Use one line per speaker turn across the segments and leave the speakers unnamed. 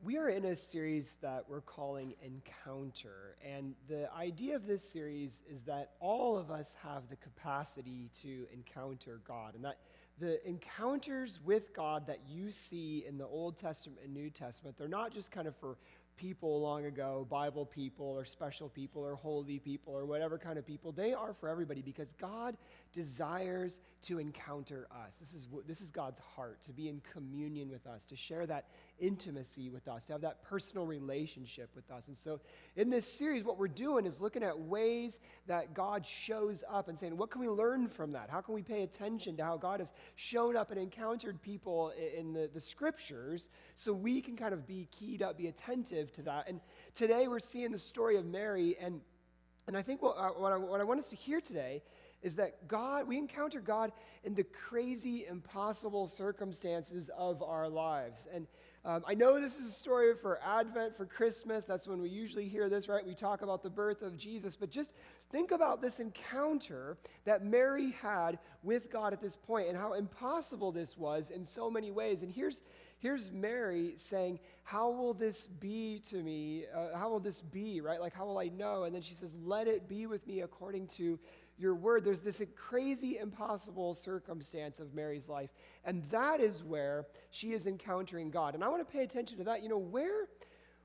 We are in a series that we're calling Encounter, and the idea of this series is that all of us have the capacity to encounter God, and that the encounters with God that you see in the Old Testament and New Testament, they're not just kind of for people long ago, Bible people or special people or holy people or whatever kind of people. They are for everybody because God desires to encounter us. This is God's heart, to be in communion with us, to share that intimacy with us, to have that personal relationship with us. And so in this series, what we're doing is looking at ways that God shows up and saying, what can we learn from that? How can we pay attention to how God has shown up and encountered people in the scriptures so we can kind of be keyed up, be attentive to that. And today we're seeing the story of Mary, and I think what I want us to hear today is that we encounter God in the crazy, impossible circumstances of our lives. And I know this is a story for Advent, for Christmas. That's when we usually hear this, right? We talk about the birth of Jesus. But just think about this encounter that Mary had with God at this point and how impossible this was in so many ways. And here's Mary saying, how will this be to me? How will this be, right? Like, how will I know? And then she says, let it be with me according to your word. There's this crazy, impossible circumstance of Mary's life. And that is where she is encountering God. And I want to pay attention to that. You know,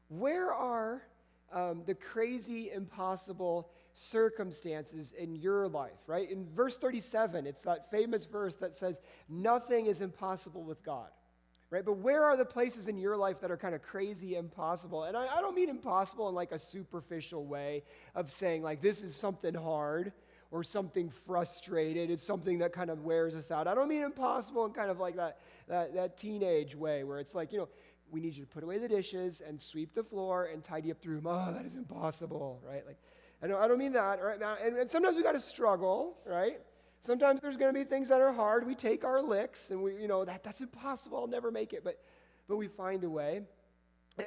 where are the crazy, impossible circumstances in your life, right? In verse 37, it's that famous verse that says, nothing is impossible with God. Right? But where are the places in your life that are kind of crazy, impossible? And I don't mean impossible in like a superficial way of saying like this is something hard or something frustrated. It's something that kind of wears us out. I don't mean impossible in kind of like that teenage way where it's like, you know, we need you to put away the dishes and sweep the floor and tidy up the room. Oh, that is impossible, right? Like, I don't mean that, right? Now, and sometimes we got to struggle, right? Sometimes there's going to be things that are hard. We take our licks, and that's impossible. I'll never make it, but we find a way.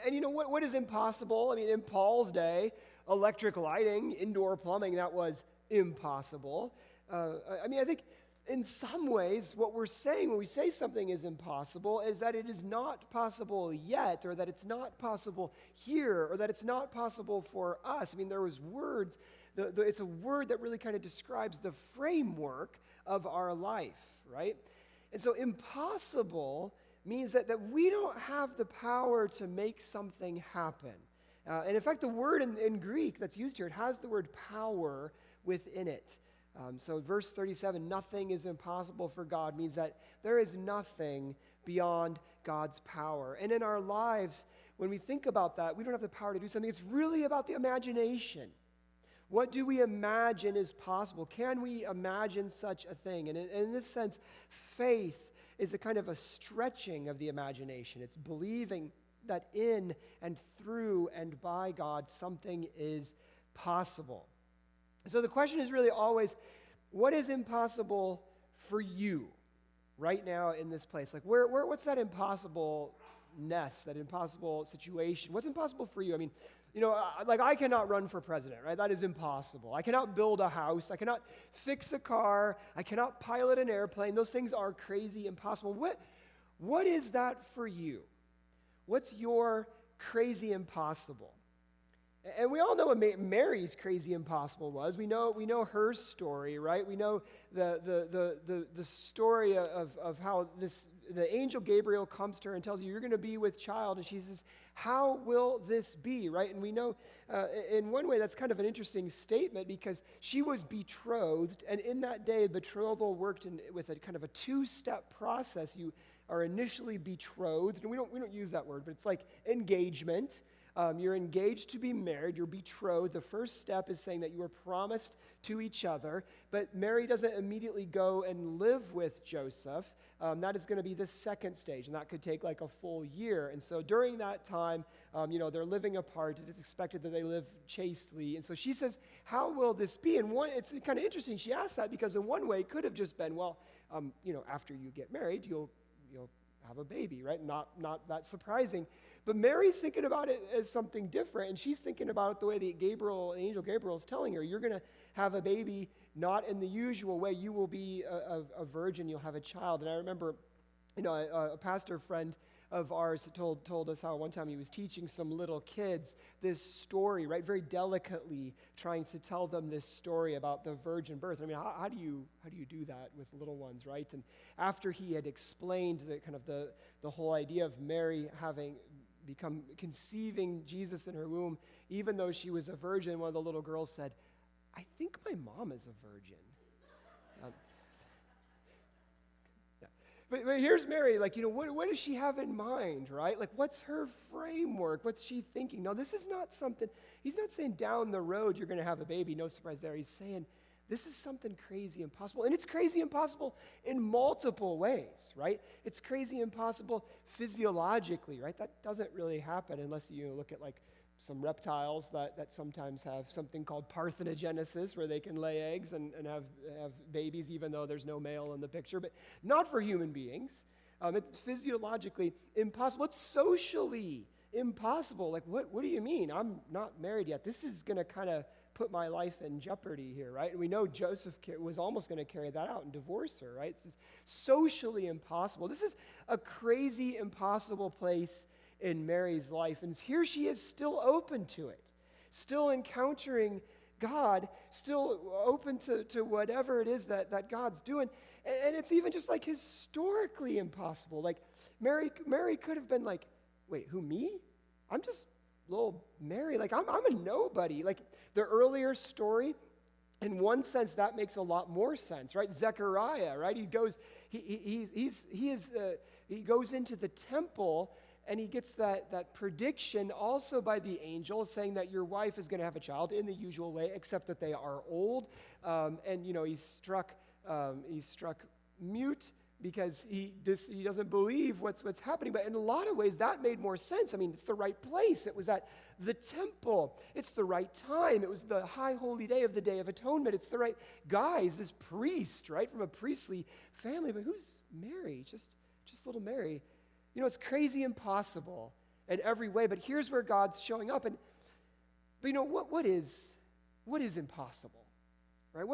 And you know what is impossible? I mean, in Paul's day, electric lighting, indoor plumbing, that was impossible. I think in some ways, what we're saying when we say something is impossible is that it is not possible yet, or that it's not possible here, or that it's not possible for us. I mean, there was words. It's a word that really kind of describes the framework of our life, right? And so impossible means that we don't have the power to make something happen. And in fact, the word in Greek that's used here, it has the word power within it. So verse 37, nothing is impossible for God, means that there is nothing beyond God's power. And in our lives, when we think about that, we don't have the power to do something. It's really about the imagination. What do we imagine is possible? Can we imagine such a thing? And in this sense, faith is a kind of a stretching of the imagination. It's believing that in and through and by God, something is possible. So the question is really always, what is impossible for you right now in this place? Like, what's that impossible-ness, that impossible situation? What's impossible for you? I mean, you know, like I cannot run for president, right? That is impossible. I cannot build a house. I cannot fix a car. I cannot pilot an airplane. Those things are crazy, impossible. What is that for you? What's your crazy impossible? And we all know what Mary's crazy impossible was. We know her story, right? We know the story of how the angel Gabriel comes to her and tells her, you're going to be with child. And she says, how will this be, right? And we know in one way that's kind of an interesting statement because she was betrothed. And in that day, betrothal worked with a kind of a two-step process. You are initially betrothed. And we don't use that word, but it's like engagement. You're engaged to be married, you're betrothed. The first step is saying that you are promised to each other, but Mary doesn't immediately go and live with Joseph. That is going to be the second stage, and that could take like a full year. And so during that time, they're living apart. It is expected that they live chastely. And so she says, how will this be? And it's kind of interesting. She asked that because in one way it could have just been, after you get married, you'll have a baby, right? Not that surprising. But Mary's thinking about it as something different, and she's thinking about it the way that angel Gabriel is telling her. You're going to have a baby not in the usual way. You will be a virgin. You'll have a child. And I remember, a pastor friend of ours told us how one time he was teaching some little kids this story, right? Very delicately trying to tell them this story about the virgin birth. I mean, how do you do that with little ones, right? And after he had explained the whole idea of Mary having conceiving Jesus in her womb, even though she was a virgin, one of the little girls said, "I think my mom is a virgin." Yeah. But here's Mary, what does she have in mind, right? Like, what's her framework? What's she thinking? No, this is not something, he's not saying down the road you're going to have a baby, no surprise there. He's saying this is something crazy impossible. And it's crazy impossible in multiple ways, right? It's crazy impossible physiologically, right? That doesn't really happen unless you look at some reptiles that sometimes have something called parthenogenesis, where they can lay eggs and have babies even though there's no male in the picture, but not for human beings. It's physiologically impossible. It's socially impossible. Like, what do you mean? I'm not married yet. This is going to kind of put my life in jeopardy here, right? And we know Joseph was almost going to carry that out and divorce her, right? It's socially impossible. This is a crazy, impossible place in Mary's life. And here she is, still open to it, still encountering God, still open to whatever it is that God's doing. And it's even just historically impossible. Like, Mary could have been like, wait, who, me? I'm just little Mary. Like, I'm a nobody. Like, the earlier story, in one sense, that makes a lot more sense, right? Zechariah, right? He goes into the temple, and he gets that prediction also by the angel saying that your wife is going to have a child in the usual way, except that they are old. And he's struck mute because he doesn't believe what's happening. But in a lot of ways, that made more sense. I mean, it's the right place. It was at the temple. It's the right time. It was the high holy day of the Day of Atonement. It's the right guy. He's this priest, right, from a priestly family. But who's Mary? Just little Mary. It's crazy impossible in every way. But here's where God's showing up. But what is impossible, right?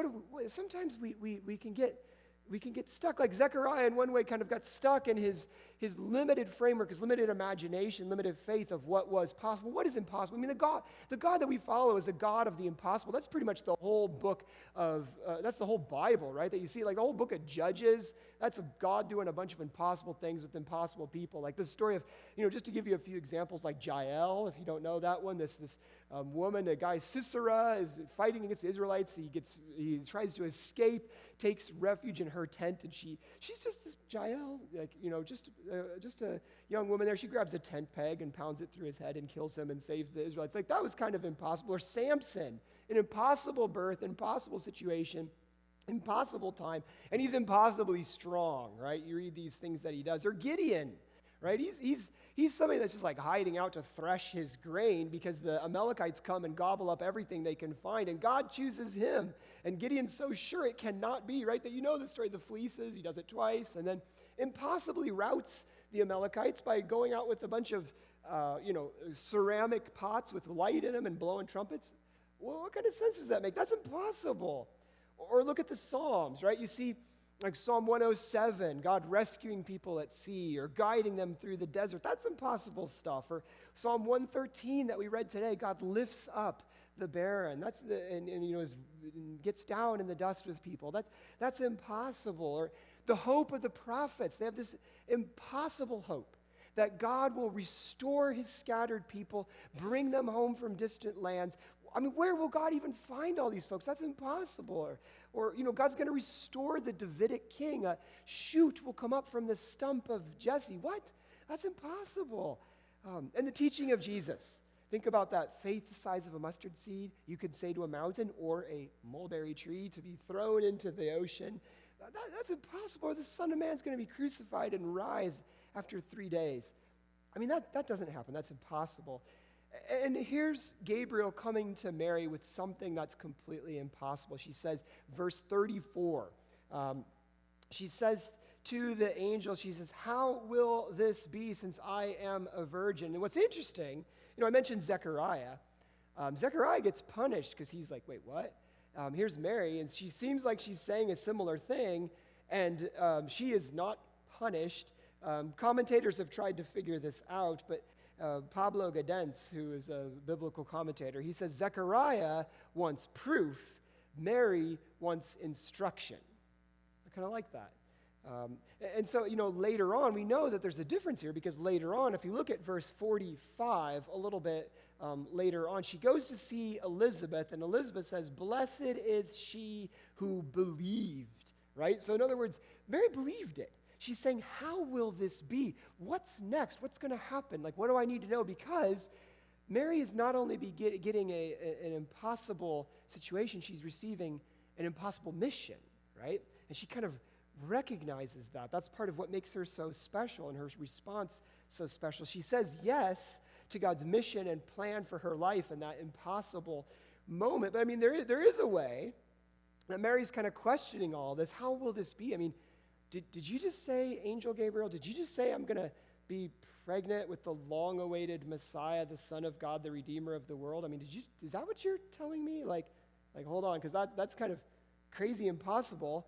Sometimes we can get stuck. Like Zechariah, in one way, kind of got stuck in his limited framework, his limited imagination, limited faith of what was possible. What is impossible? I mean, the God that we follow is a God of the impossible. That's pretty much the whole book of, that's the whole Bible, right? That you see, like the whole book of Judges, that's God doing a bunch of impossible things with impossible people. Like the story of, just to give you a few examples, like Jael, if you don't know that one, this woman, the guy Sisera, is fighting against the Israelites. He tries to escape, takes refuge in her tent, and she's just this Jael, just a young woman there. She grabs a tent peg and pounds it through his head and kills him and saves the Israelites. Like, that was kind of impossible. Or Samson, an impossible birth, impossible situation, impossible time, and he's impossibly strong, right? You read these things that he does. Or Gideon, right? He's somebody that's just like hiding out to thresh his grain because the Amalekites come and gobble up everything they can find, and God chooses him. And Gideon's so sure it cannot be, right? That the story of the fleeces. He does it twice, and then impossibly routs the Amalekites by going out with a bunch of ceramic pots with light in them and blowing trumpets. Well, what kind of sense does that make? That's impossible. Or look at the Psalms, right? You see, like Psalm 107, God rescuing people at sea or guiding them through the desert. That's impossible stuff. Or Psalm 113 that we read today, God lifts up the barren. And gets down in the dust with people. That's impossible. Or the hope of the prophets. They have this impossible hope that God will restore his scattered people, bring them home from distant lands. I mean, where will God even find all these folks? That's impossible. Or God's going to restore the Davidic king. A shoot will come up from the stump of Jesse. What? That's impossible. And the teaching of Jesus. Think about that faith the size of a mustard seed. You could say to a mountain or a mulberry tree to be thrown into the ocean. That's impossible. Or the Son of Man is going to be crucified and rise after 3 days. I mean, that doesn't happen. That's impossible. And here's Gabriel coming to Mary with something that's completely impossible. She says, verse 34, she says to the angel, she says, "How will this be since I am a virgin?" And what's interesting, I mentioned Zechariah. Zechariah gets punished because he's like, wait, what? Here's Mary, and she seems like she's saying a similar thing, and she is not punished. Commentators have tried to figure this out, but Pablo Gaudens, who is a biblical commentator, he says Zechariah wants proof, Mary wants instruction. I kind of like that. And so, later on, we know that there's a difference here because later on, if you look at verse 45, a little bit later on, she goes to see Elizabeth, and Elizabeth says, "Blessed is she who believed," right? So in other words, Mary believed it. She's saying, how will this be? What's next? What's going to happen? Like, what do I need to know? Because Mary is not only getting an impossible situation, she's receiving an impossible mission, right? And she kind of recognizes that. That's part of what makes her so special and her response so special. She says yes to God's mission and plan for her life in that impossible moment. But I mean, there is a way that Mary's kind of questioning all this. How will this be? I mean, did you just say, Angel Gabriel, did you just say I'm going to be pregnant with the long-awaited Messiah, the Son of God, the Redeemer of the world? I mean, is that what you're telling me? Like hold on, because that's kind of crazy impossible.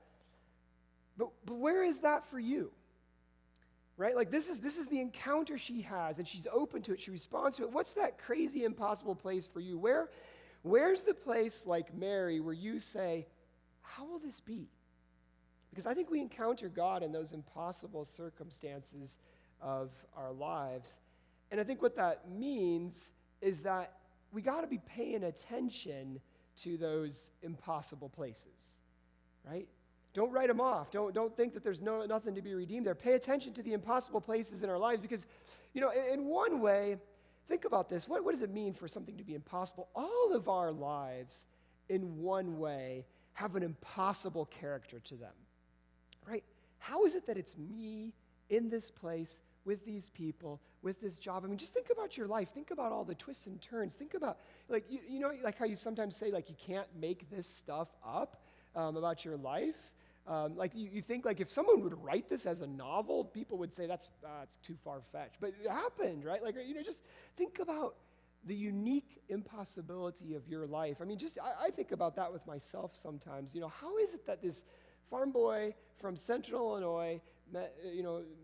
But where is that for you? Right? Like this is the encounter she has, and she's open to it. She responds to it. What's that crazy impossible place for you? Where's the place like Mary where you say, how will this be? Because I think we encounter God in those impossible circumstances of our lives. And I think what that means is that we got to be paying attention to those impossible places, right? Don't write them off. Don't think that there's nothing to be redeemed there. Pay attention to the impossible places in our lives because, in one way, think about this. What does it mean for something to be impossible? All of our lives, in one way, have an impossible character to them, right? How is it that it's me in this place with these people, with this job? I mean, just think about your life. Think about all the twists and turns. Think about, like how you sometimes say, like, you can't make this stuff up about your life. Like you think like if someone would write this as a novel, people would say it's too far-fetched. But it happened, right? Like, just think about the unique impossibility of your life. I mean, I think about that with myself sometimes. How is it that this farm boy from Central Illinois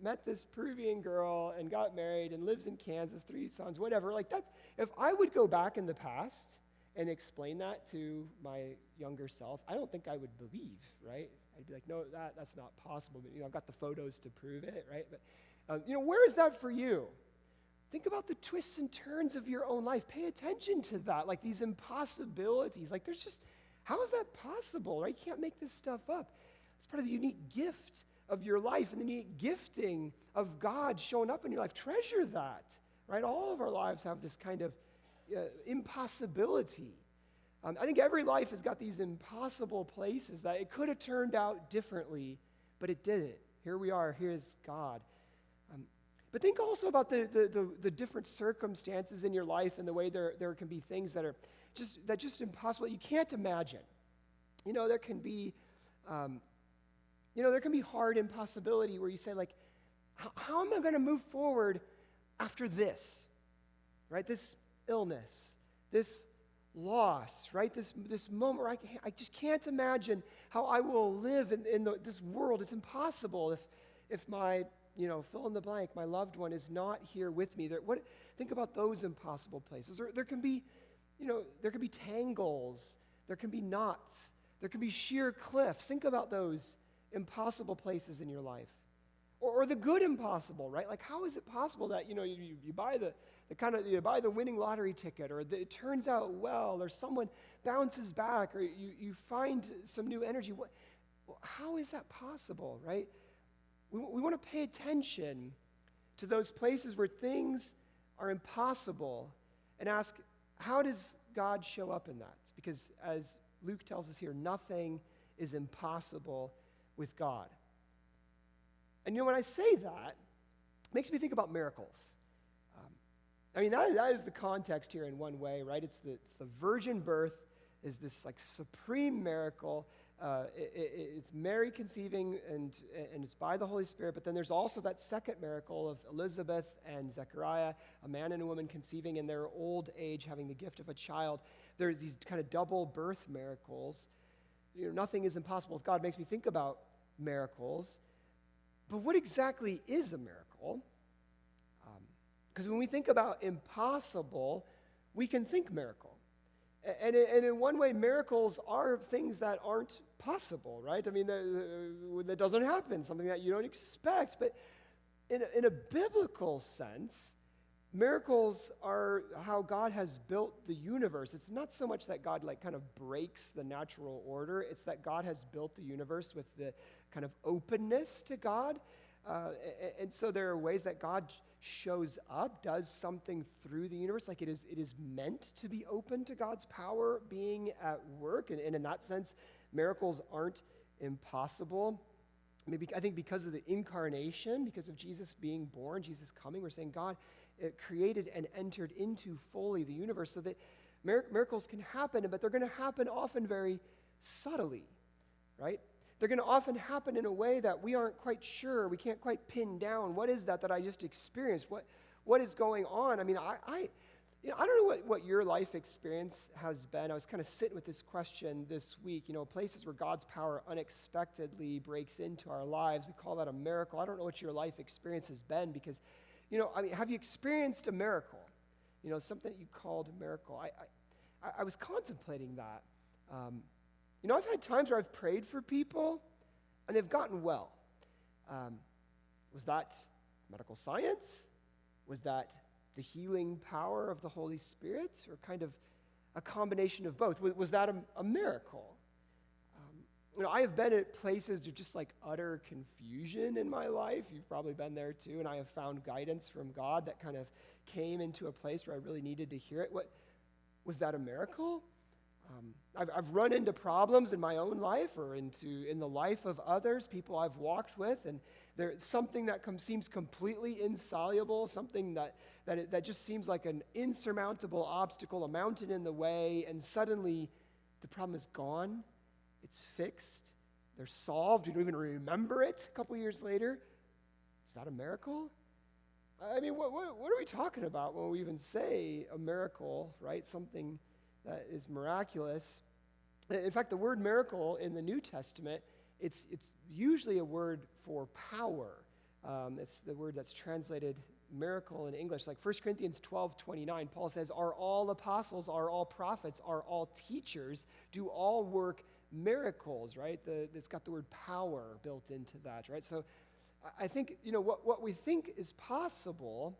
met this Peruvian girl and got married and lives in Kansas, 3 sons, whatever. Like if I would go back in the past and explain that to my younger self, I don't think I would believe, right? I'd be like, no, that's not possible. But, I've got the photos to prove it, right? But, where is that for you? Think about the twists and turns of your own life. Pay attention to that, like these impossibilities. Like how is that possible, right? You can't make this stuff up. It's part of the unique gift of your life and the unique gifting of God showing up in your life. Treasure that, right? All of our lives have this kind of impossibility. I think every life has got these impossible places that it could have turned out differently, but it didn't. Here we are. Here's God. But think also about the different circumstances in your life and the way there can be things that are just impossible. You can't imagine. There can be hard impossibility where you say, like, how am I going to move forward after this, right? This illness, this loss, right? This moment where I just can't imagine how I will live in this world. It's impossible if my, fill in the blank, my loved one is not here with me. Think about those impossible places. Or there can be tangles, there can be knots, there can be sheer cliffs. Think about those impossible places in your life. Or the good impossible, right? Like, how is it possible that, you buy you buy the winning lottery ticket, or it turns out well, or someone bounces back, or you find some new energy. How is that possible, right? We want to pay attention to those places where things are impossible and ask, how does God show up in that? Because as Luke tells us here, nothing is impossible with God. And when I say that, it makes me think about miracles. That is the context here in one way, right? It's the virgin birth is this like supreme miracle. It's Mary conceiving and it's by the Holy Spirit, but then there's also that second miracle of Elizabeth and Zechariah, a man and a woman conceiving in their old age, having the gift of a child. There's these kind of double birth miracles. Nothing is impossible with God. It makes me think about miracles. But what exactly is a miracle? miracle. Because when we think about impossible, we can think miracle. And in one way, miracles are things that aren't possible, right? I mean, that doesn't happen, something that you don't expect. But in a biblical sense, miracles are how God has built the universe. It's not so much that God kind of breaks the natural order. It's that God has built the universe with the kind of openness to God. And so there are ways that God shows up, does something through the universe, like it is meant to be open to God's power being at work. And in that sense, miracles aren't impossible. Maybe I think because of the incarnation, because of Jesus being born, Jesus coming, we're saying God created and entered into fully the universe so that miracles can happen, but they're going to happen often very subtly, right? They're going to often happen in a way that we aren't quite sure. We can't quite pin down what is that I just experienced. What is going on? I mean, I don't know what your life experience has been. I was kind of sitting with this question this week. Places where God's power unexpectedly breaks into our lives. We call that a miracle. I don't know what your life experience has been because, have you experienced a miracle? Something that you called a miracle. I was contemplating that. I've had times where I've prayed for people and they've gotten well. Was that medical science? Was that the healing power of the Holy Spirit, or kind of a combination of both? Was that a miracle? I have been at places of just like utter confusion in my life. You've probably been there too, and I have found guidance from God that kind of came into a place where I really needed to hear it. Was that a miracle? I've run into problems in my own life or in the life of others, people I've walked with, and there's something that seems completely insoluble, something that just seems like an insurmountable obstacle, a mountain in the way, and suddenly the problem is gone, it's fixed, they're solved, you don't even remember it a couple years later. Is that a miracle? I mean, what are we talking about when we even say a miracle, right? Something that is miraculous. In fact, the word miracle in the New Testament, it's usually a word for power. It's the word that's translated miracle in English. Like 1 Corinthians 12:29, Paul says, "Are all apostles, are all prophets, are all teachers, do all work miracles," right? It's got the word power built into that, right? So I think, what we think is possible,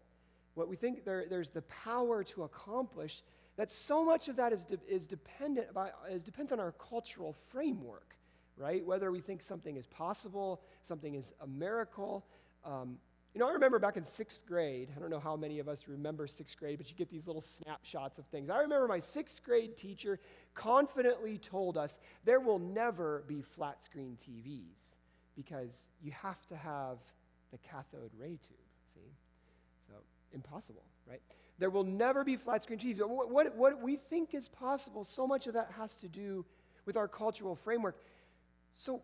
what we think there's the power to accomplish, that so much of that depends on our cultural framework, right? Whether we think something is possible, something is a miracle. I remember back in 6th grade, I don't know how many of us remember 6th grade, but you get these little snapshots of things. I remember my 6th grade teacher confidently told us there will never be flat screen TVs because you have to have the cathode ray tube, see? So impossible, right? There will never be flat screen TVs. What we think is possible, so much of that has to do with our cultural framework. So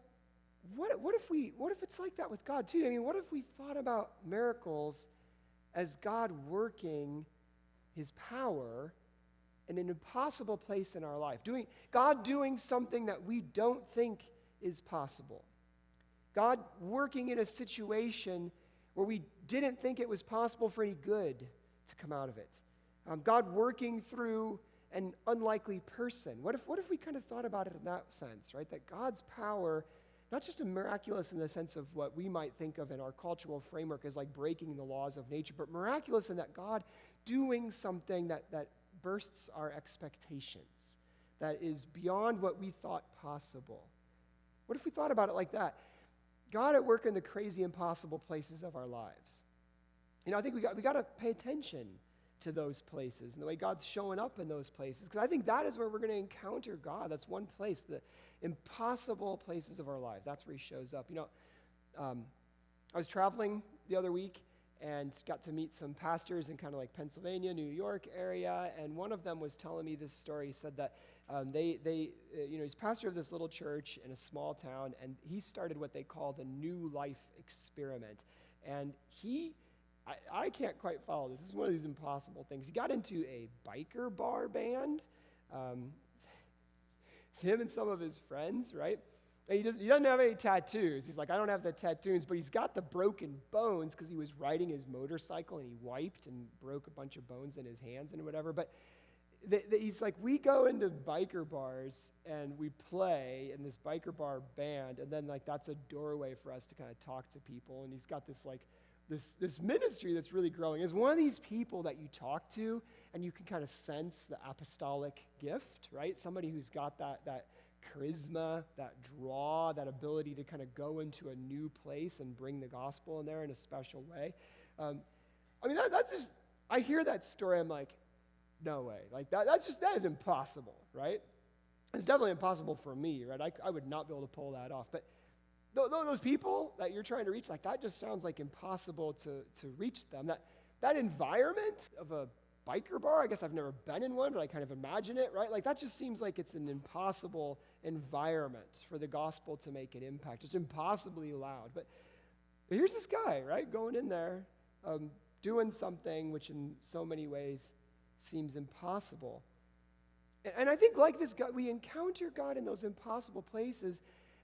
what if it's like that with God too? I mean, what if we thought about miracles as God working his power in an impossible place in our life? God doing something that we don't think is possible. God working in a situation where we didn't think it was possible for any good to come out of it. God working through an unlikely person. What if we kind of thought about it in that sense, right? That God's power, not just a miraculous in the sense of what we might think of in our cultural framework as like breaking the laws of nature, but miraculous in that God doing something that bursts our expectations, that is beyond what we thought possible. What if we thought about it like that? God at work in the crazy, impossible places of our lives. I think we got to pay attention to those places and the way God's showing up in those places, because I think that is where we're going to encounter God. That's one place, the impossible places of our lives. That's where he shows up. I was traveling the other week and got to meet some pastors in kind of like Pennsylvania, New York area, and one of them was telling me this story. He said that he's pastor of this little church in a small town, and he started what they call the New Life Experiment. And I can't quite follow this. This is one of these impossible things. He got into a biker bar band. It's him and some of his friends, right? And he doesn't have any tattoos. He's like, I don't have the tattoos, but he's got the broken bones because he was riding his motorcycle and he wiped and broke a bunch of bones in his hands and whatever. But he's like, we go into biker bars and we play in this biker bar band, and then like that's a doorway for us to kind of talk to people. And he's got this like this ministry that's really growing. Is one of these people that you talk to and you can kind of sense the apostolic gift, right? Somebody who's got that charisma, that draw, that ability to kind of go into a new place and bring the gospel in there in a special way. I mean, that's just, I hear that story, I'm like, no way. Like that is impossible, right? It's definitely impossible for me, right? I would not be able to pull that off. But those people that you're trying to reach, like that just sounds like impossible to reach them. That environment of a biker bar, I guess I've never been in one, but I kind of imagine it, right? Like that just seems like it's an impossible environment for the gospel to make an impact. It's impossibly loud. But here's this guy, right, going in there, doing something which in so many ways seems impossible. And I think like this God, we encounter God in those impossible places,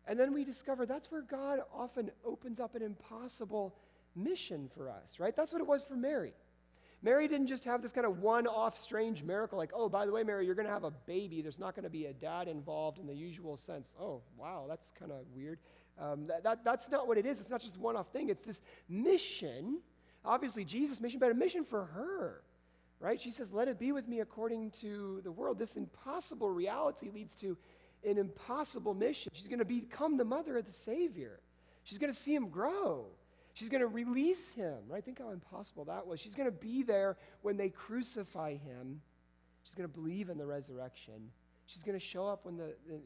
and then we discover that's where God often opens up an impossible mission for us, right? That's what it was for Mary. Mary didn't just have this kind of one-off strange miracle like, oh, by the way, Mary, you're going to have a baby. There's not going to be a dad involved in the usual sense. Oh, wow, that's kind of weird. That's not what it is. It's not just a one-off thing. It's this mission, obviously Jesus' mission, but a mission for her, right? She says, let it be with me according to the world. This impossible reality leads to an impossible mission. She's going to become the mother of the Savior. She's going to see him grow. She's going to release him, right? Think how impossible that was. She's going to be there when they crucify him. She's going to believe in the resurrection. She's going to show up when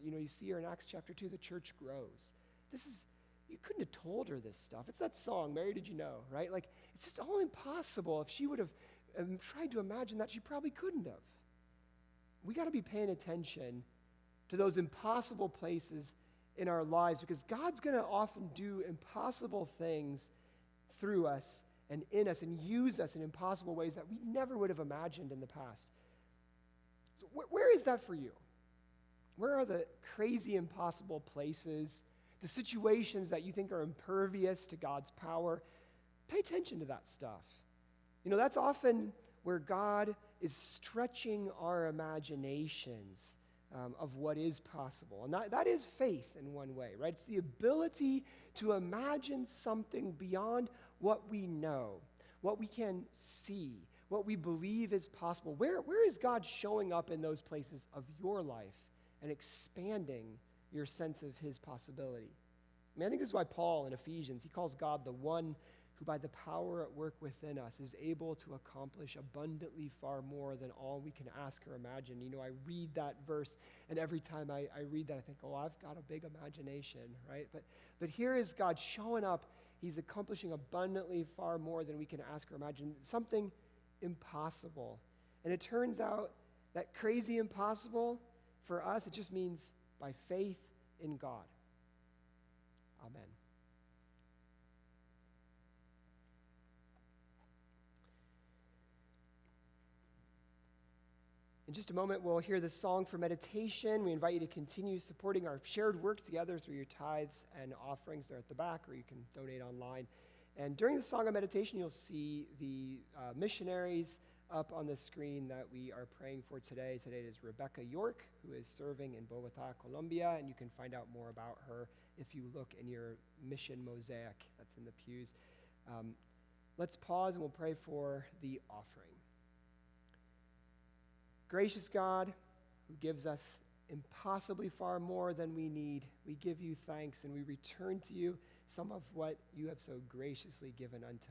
you see her in Acts chapter 2, the church grows. You couldn't have told her this stuff. It's that song, Mary, Did You Know, right? Like, it's just all impossible. If she would have tried to imagine that, she probably couldn't have. We got to be paying attention to those impossible places in our lives because God's going to often do impossible things through us and in us and use us in impossible ways that we never would have imagined in the past. So where is that for you? Where are the crazy impossible places, the situations that you think are impervious to God's power? Pay attention to that stuff. You know, that's often where God is stretching our imaginations of what is possible. And that is faith in one way, right? It's the ability to imagine something beyond what we know, what we can see, what we believe is possible. Where is God showing up in those places of your life and expanding your sense of his possibility? I mean, I think this is why Paul in Ephesians, he calls God the one who by the power at work within us is able to accomplish abundantly far more than all we can ask or imagine. You know, I read that verse, and every time I read that, I think, oh, I've got a big imagination, right? But here is God showing up. He's accomplishing abundantly far more than we can ask or imagine, something impossible. And it turns out that crazy impossible, for us, it just means by faith in God. Amen. In just a moment, we'll hear this song for meditation. We invite you to continue supporting our shared work together through your tithes and offerings. They're at the back, or you can donate online. And during the song of meditation, you'll see the missionaries up on the screen that we are praying for today. Today is Rebecca York, who is serving in Bogota, Colombia, and you can find out more about her if you look in your mission mosaic that's in the pews. Let's pause and we'll pray for the offering. Gracious God, who gives us impossibly far more than we need, we give you thanks and we return to you some of what you have so graciously given unto